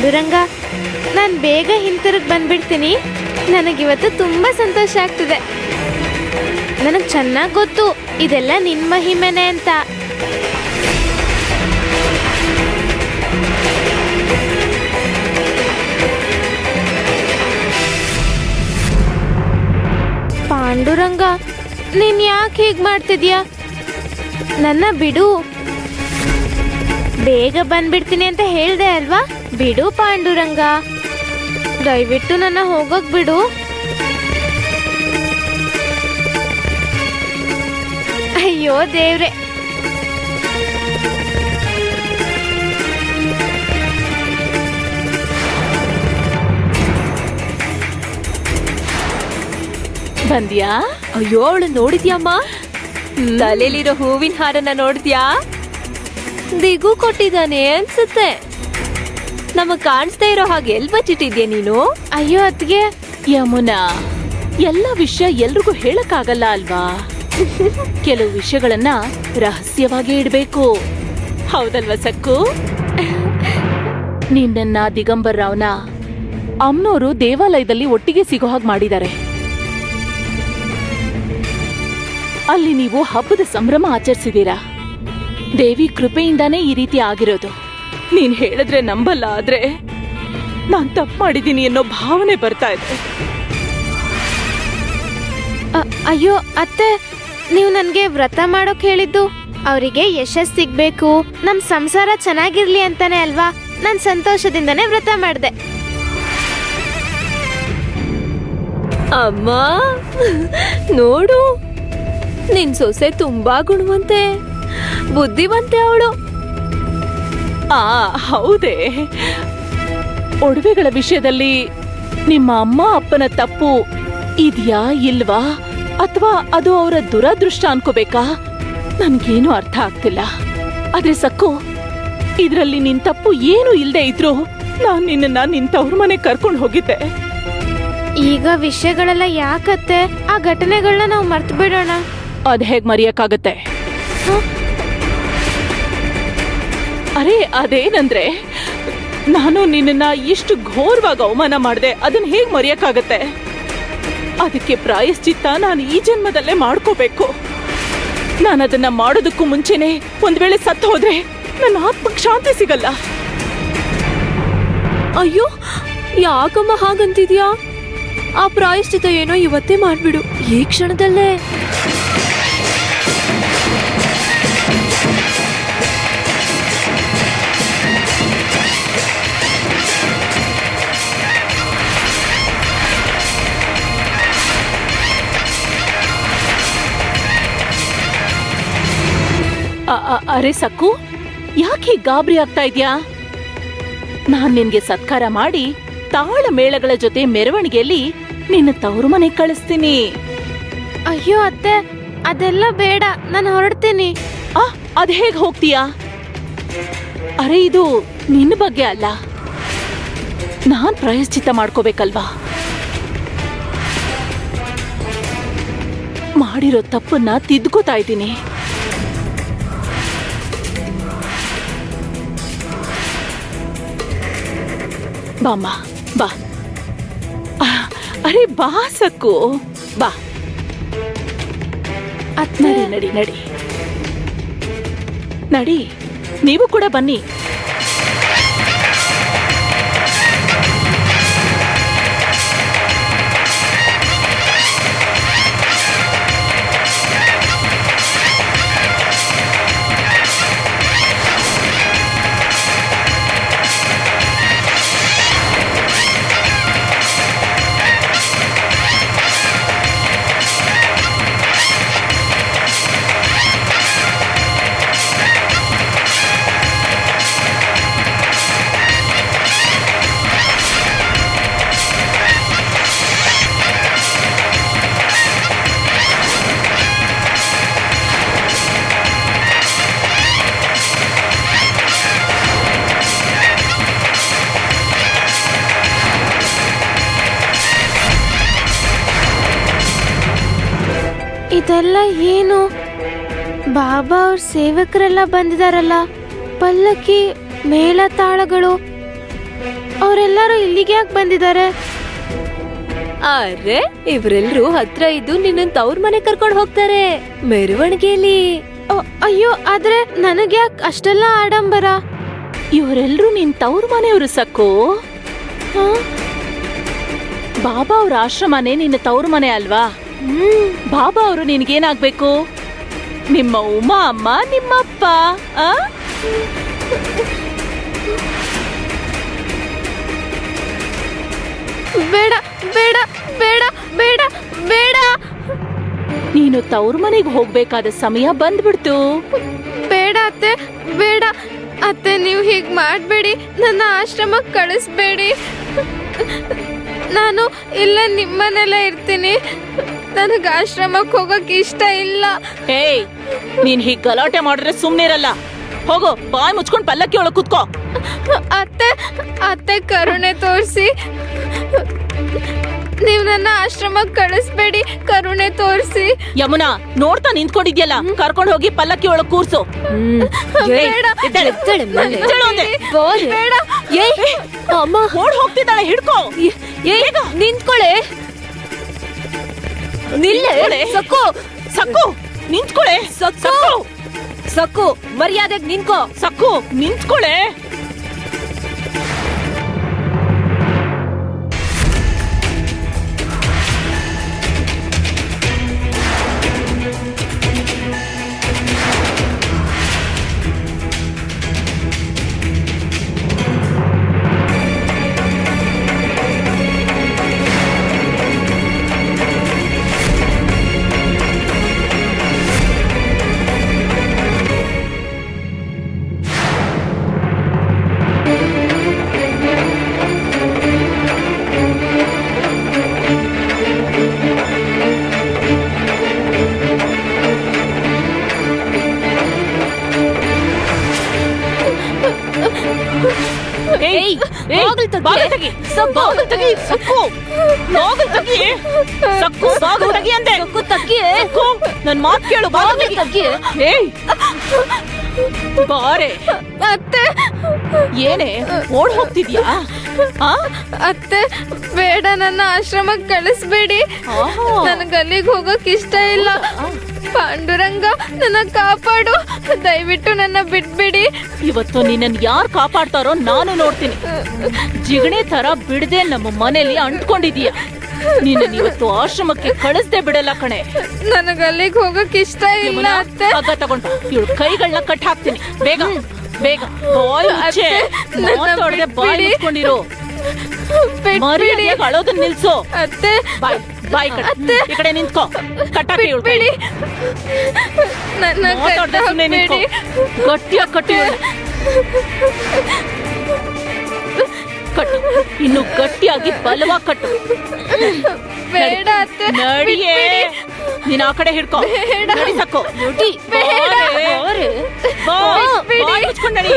ಪಾಂಡುರಂಗ, ನಾನು ಬೇಗ ಹಿಂತಿರುಗಿ ಬಂದ್ಬಿಡ್ತೀನಿ. ನನಗಿವತ್ತು ತುಂಬ ಸಂತೋಷ ಆಗ್ತಿದೆ. ನನಗೆ ಚೆನ್ನಾಗಿ ಗೊತ್ತು ಇದೆಲ್ಲ ನಿನ್ನ ಮಹಿಮೆನೆ ಅಂತ. ಪಾಂಡುರಂಗ, ನೀನ್ ಯಾಕೆ ಹೀಗೆ ಮಾಡ್ತಿದ್ಯಾ? ನನ್ನ ಬಿಡು. ಬೇಗ ಬಂದ್ಬಿಡ್ತೀನಿ ಅಂತ ಹೇಳ್ದೆ ಅಲ್ವಾ? ಬಿಡು ಪಾಂಡುರಂಗ, ದಯವಿಟ್ಟು ನನ್ನ ಹೋಗೋಕ್ ಬಿಡು. ಅಯ್ಯೋ ದೇವ್ರೆ, ಬಂದ್ಯಾ? ಅಯ್ಯೋ, ಅವಳು ನೋಡಿದ್ಯಮ್ಮ? ತಲೆಲಿರೋ ಹೂವಿನ ಹಾರನ ನೋಡಿದ್ಯಾ? ದಿಗು ಕೊಟ್ಟಿದ್ದಾನೆ ಅನ್ಸುತ್ತೆ. ನಮಗ್ ಕಾಣಿಸ್ತಾ ಇರೋ ಹಾಗೆ ಎಲ್ ಬಚ್ಚಿಟ್ಟಿದ್ಯಾ ನೀನು? ಅಯ್ಯೋ ಅತ್ಗೆ. ಯಮುನಾ, ಎಲ್ಲ ವಿಷಯ ಎಲ್ರಿಗೂ ಹೇಳಕ್ಕಾಗಲ್ಲ ಅಲ್ವಾ? ಕೆಲವು ವಿಷಯಗಳನ್ನ ರಹಸ್ಯವಾಗಿ ಇಡ್ಬೇಕು, ಹೌದಲ್ವಾ ಸಕ್ಕು? ನಿನ್ನ ದಿಗಂಬರ್ ರಾವ್ನ ಅಮ್ನೋರು ದೇವಾಲಯದಲ್ಲಿ ಒಟ್ಟಿಗೆ ಸಿಗೋ ಹಾಗೆ ಮಾಡಿದ್ದಾರೆ. ಅಲ್ಲಿ ನೀವು ಹಬ್ಬದ ಸಂಭ್ರಮ ಆಚರಿಸಿದೀರಾ. ದೇವಿ ಕೃಪೆಯಿಂದಾನೇ ಈ ರೀತಿ ಆಗಿರೋದು. ನೀನ್ ಹೇಳಿದ್ರೆ ನಂಬಲ್ಲ, ಆದ್ರೆ ನಾನ್ ತಪ್ಪು ಮಾಡಿದೀನಿ ಅನ್ನೋ ಭಾವನೆ ಬರ್ತಾ ಇದೆ. ಅಯ್ಯೋ ಅತ್ತೆ, ನೀವು ನನಗೆ ವ್ರತ ಮಾಡೋಕ್ ಹೇಳಿದ್ದು ಅವರಿಗೆ ಯಶಸ್ಸು ಸಿಗ್ಬೇಕು, ನಮ್ ಸಂಸಾರ ಚೆನ್ನಾಗಿರ್ಲಿ ಅಂತಾನೆ ಅಲ್ವಾ? ನಾನು ಸಂತೋಷದಿಂದನೇ ವ್ರತ ಮಾಡಿದೆ. ಅಮ್ಮ ನೋಡು, ನಿನ್ ಸೊಸೆ ತುಂಬಾ ಗುಣವಂತೆ, ಬುದ್ಧಿವಂತೆ ಅವಳು. ಹೌದೇ? ಒಡವೆಗಳ ವಿಷಯದಲ್ಲಿ ನಿಮ್ಮ ಅಮ್ಮ ಅಪ್ಪನ ತಪ್ಪು ಇದ್ಯಾ ಇಲ್ವಾ, ಅಥವಾ ಅದು ಅವರ ದುರದೃಷ್ಟ ಅನ್ಕೋಬೇಕಾ? ನನ್ಗೇನು ಅರ್ಥ ಆಗ್ತಿಲ್ಲ. ಆದ್ರೆ ಸಕ್ಕು, ಇದ್ರಲ್ಲಿ ನಿನ್ ತಪ್ಪು ಏನು ಇಲ್ದೆ ಇದ್ರು ನಾನ್ ನಿನ್ನ ತವ್ರ ಮನೆ ಕರ್ಕೊಂಡು ಹೋಗಿದ್ದೆ. ಈಗ ವಿಷಯಗಳೆಲ್ಲ ಯಾಕತ್ತೆ? ಆ ಘಟನೆಗಳನ್ನ ನಾವು ಮರ್ತು ಬಿಡೋಣ. ಅದ್ ಹೇಗ್ ಮರೆಯಕ್ಕಾಗತ್ತೆ? ಅರೆ, ಅದೇನಂದ್ರೆ ನಾನು ನಿನ್ನ ಇಷ್ಟು ಘೋರವಾಗಿ ಅವಮಾನ ಮಾಡಿದೆ, ಅದನ್ನ ಹೇಗ್ ಮರೆಯಕ್ಕಾಗತ್ತೆ? ಅದಕ್ಕೆ ಪ್ರಾಯಶ್ಚಿತ್ತ ನಾನು ಈ ಜನ್ಮದಲ್ಲೇ ಮಾಡ್ಕೋಬೇಕು. ನಾನು ಅದನ್ನ ಮಾಡೋದಕ್ಕೂ ಮುಂಚೆನೆ ಒಂದ್ ವೇಳೆ ಸತ್ತು ಹೋದ್ರೆ ನನ್ನ ಆತ್ಮಕ್ಕೆ ಶಾಂತಿ ಸಿಗಲ್ಲ. ಅಯ್ಯೋ, ಯಾಕಮ್ಮ ಹಾಗಂತಿದ್ಯಾ? ಆ ಪ್ರಾಯಶ್ಚಿತ ಏನೋ ಇವತ್ತೇ ಮಾಡ್ಬಿಡು, ಈ ಕ್ಷಣದಲ್ಲೇ. ಅರೆ ಸಕ್ಕು, ಯಾಕೆ ಗಾಬರಿ ಆಗ್ತಾ ಇದ್ಯಾ? ನಾನ್ ನಿನ್ಗೆ ಸತ್ಕಾರ ಮಾಡಿ ತಾಳ ಮೇಳಗಳ ಜೊತೆ ಮೆರವಣಿಗೆಯಲ್ಲಿ ನಿನ್ನ ತವರು ಮನೆ ಕಳಿಸ್ತೀನಿ. ಅಯ್ಯೋ ಅತ್ತೆ, ಅದೆಲ್ಲ ಬೇಡ, ನಾನು ಹೊರಡ್ತೀನಿ. ಅದ್ ಹೇಗ್ ಹೋಗ್ತೀಯಾ? ಅರೆ, ಇದು ನಿನ್ನ ಬಗ್ಗೆ ಅಲ್ಲ, ನಾನ್ ಪ್ರಾಯಶ್ಚಿತ್ತ ಮಾಡ್ಕೋಬೇಕಲ್ವಾ? ಮಾಡಿರೋ ತಪ್ಪನ್ನ ತಿದ್ಕೋತಾ ಇದ್ದೀನಿ. ಬಾಮ್ಮ, ಬಾ. ಅರೆ ಬಾ ಸಕ್ಕು, ಬಾ. ನಡಿ ನಡಿ ನಡಿ ನಡಿ, ನೀವು ಕೂಡ ಬನ್ನಿ. ಇದೆಲ್ಲ ಏನು? ಬಾಬಾ ಅವ್ರ ಸೇವಕರೆಲ್ಲ ಬಂದಿದಾರಲ್ಲ, ಪಲ್ಲಕ್ಕಿ, ಮೇಳ ತಾಳಗಳು, ಅವರೆಲ್ಲರೂ ಇಲ್ಲಿಗೆ ಯಾಕೆ ಬಂದಿದ್ದಾರೆ? ಅರೆ ಇವ್ರೆಲ್ರೂ ಹತ್ರ ಇದ್ದು ನಿನ್ನ ತವ್ರ ಮನೆ ಕರ್ಕೊಂಡು ಹೋಗ್ತಾರೆ ಮೆರವಣಿಗೆಯಲ್ಲಿ. ಅಯ್ಯೋ, ಆದ್ರೆ ನನಗ್ಯಾಕ್ ಅಷ್ಟೆಲ್ಲ ಆಡಂಬರ? ಇವರೆಲ್ರೂ ನಿನ್ ತವ್ರ ಮನೆಯವರು ಸಕ್ಕು. ಹಾ? ಬಾಬಾ ಅವ್ರ ಆಶ್ರಮನೇ ನಿನ್ನ ತವ್ರ ಮನೆ ಅಲ್ವಾ? ಬಾಬಾ ಅವರು ನಿನ್ಗೇನಾಗ್ಬೇಕು? ನಿಮ್ಮ ಉಮಾ ಅಮ್ಮ, ನಿಮ್ಮಪ್ಪ. ಆ? ಬೇಡ ಬೇಡ ಬೇಡ ಬೇಡ ಬೇಡ. ನೀನು ತವ್ರ ಮನೆಗೆ ಹೋಗ್ಬೇಕಾದ ಸಮಯ ಬಂದ್ಬಿಡ್ತು. ಬೇಡ ಅತ್ತೆ, ಬೇಡ ಅತ್ತೆ, ನೀವು ಹೀಗ್ ಮಾಡ್ಬೇಡಿ. ನನ್ನ ಆಶ್ರಮಕ್ಕೆ ಕಳಿಸ್ಬೇಡಿ. ನಾನು ಇಲ್ಲ ನಿಮ್ಮನೆಲ್ಲ ಇರ್ತೀನಿ. ನನಗೆ ಆಶ್ರಮಕ್ಕೆ ಹೋಗಕ್ಕೆ ಇಷ್ಟ ಇಲ್ಲ. ಏಯ್, ನೀನ್ ಹೀಗ್ ಗಲಾಟೆ ಮಾಡಿದ್ರೆ ಸುಮ್ನಿರಲ್ಲ. ಹೋಗೋ, ಬಾಯ್ ಮುಚ್ಕೊಂಡ್ ಪಲ್ಲಕ್ಕಿ ಒಳಗ್ ಕುತ್ಕೋ. ಅತ್ತೆ ಅತ್ತೆ, ಕರುಣೆ ತೋರಿಸಿ. ನೀವು ನನ್ನ ಆಶ್ರಮಕ್ಕೆ ಕಳಿಸ್ಬೇಡಿ, ಕರುಣೆ ತೋರಿಸಿ. ಯಮುನಾ, ನೋಡ್ತಾ ನಿಂತ್ಕೊಂಡಿದ್ಯಲ್ಲ, ಕರ್ಕೊಂಡ್ ಹೋಗಿ ಪಲ್ಲಕ್ಕಿ ಒಳಗ್ ಕೂರ್ಸು. ಬೇಡ ಬೇಡ. ಅಮ್ಮ ಓಡ್ ಹೋಗ್ತಿದ್ದಾಳೆ, ಹಿಡ್ಕೋ. ನಿಂತ್ಕೊಳೆ. ನಿಲ್ಲೆ ಸಕ್ಕು, ಸಕ್ಕು ನಿಂತ್ಕೊಳೆ. ಸಕ್ಕು ಸಕ್ಕು, ಮರ್ಯಾದೆಗ್ ನಿಂತ್ಕೋ. ಸಕ್ಕು ನಿಂತ್ಕೊಳೆ. ಏಯ್, ಬಾಗಿಲು ತೆಗಿ. ಬಾಗಿಲು ತೆಗಿ. ಬಾಗಿಲು ತೆಗಿ. ಸಕ್ಕು, ಬಾಗಿಲು ತೆಗಿ. ಸಕ್ಕು, ಬಾಗಿಲು ತೆಗಿ ಅಂದೆ. ಸಕ್ಕು ತಗ್ಗಿ. ಸಕ್ಕು, ನನ್ ಮಾತ್ ಕೇಳು, ಬಾಗಿಲು ತೆಗಿ. ಏಯ್, ಬಾರೆ. ಅತ್ತೆ ಏನೇ ಓಡ್ ಹೋಗ್ತಿದ್ಯಾ? ಅತ್ತೆ, ಬೇಡ, ನನ್ನ ಆಶ್ರಮಕ್ಕೆ ಕಳಿಸ್ಬೇಡಿ. ನನಗೆ ಅಲ್ಲಿಗೆ ಹೋಗಕ್ ಇಷ್ಟ ಇಲ್ಲ. ಪಾಂಡುರಂಗ, ನನ್ನ ಕಾಪಾಡು, ದಯವಿಟ್ಟು ನನ್ನ ಬಿಟ್ಬಿಡಿ. ಇವತ್ತು ನಿನ್ನನ್ ಯಾರು ಕಾಪಾಡ್ತಾರೋ ನಾನು ನೋಡ್ತೀನಿ. ಜಿಗಣೆ ತರ ಬಿಡದೆ ನಮ್ಮ ಮನೇಲಿ ಅಂಟ್ಕೊಂಡಿದೀಯ. ನಿನ್ನ ಇವತ್ತು ಆಶ್ರಮಕ್ಕೆ ಕಳಿಸ್ದೆ ಬಿಡಲ್ಲ ಕಣೆ. ನನಗೆ ಅಲ್ಲಿಗೆ ಹೋಗಕ್ ಇಷ್ಟ ಇಲ್ಲ ಅತ್ತೆ. ಹಗ್ಗ ತಗೊಂಡು ಇವಳು ಕೈಗಳನ್ನ ಕಟ್ ಹಾಕ್ತೀನಿ. ಬೇಗ ಬೇಗ, ಬಾಯ್ ಮುಚ್ಚೆ. ಮಾತಾಡದೆ ಬಾಯ್ ಮುಚ್ಕೊಂಡಿರು. ಮರ್ಯಾದೆಯಾಗಿ ಅಳೋದನ್ನ ನಿಲ್ಸು. ಅತ್ತೆ, ಬಾಯ್ ಬಾಯ್ ಕಡೆ, ಈ ಕಡೆ ನಿಂತ್ಕೋ. ಕಟ್ಟಾಕಿ ಇವಳು ಕೈ. ನನ್ನ ಮಾತಾಡ್ದೆ ಸುಮ್ನೆ ನಿಂತ್ಕೋ. ಗಟ್ಟಿಯಾಗಿ ಕಟ್ಟಿ ಕಟ್ಟು. ಇನ್ನು ಗಟ್ಟಿಯಾಗಿ ಬಲವಾಗಿ ಕಟ್ಟು. ಬೇಡ ಅತ್ತೆ, ನಡಿಯೇ. ನೀನ್ ಆ ಕಡೆ ಹಿಡ್ಕೋ. ನಡಿ ಸಕ್ಕು. ಬೇಡ. ಬಾಯ್ ಮುಚ್ಕೊಂಡ್ ನಡಿ.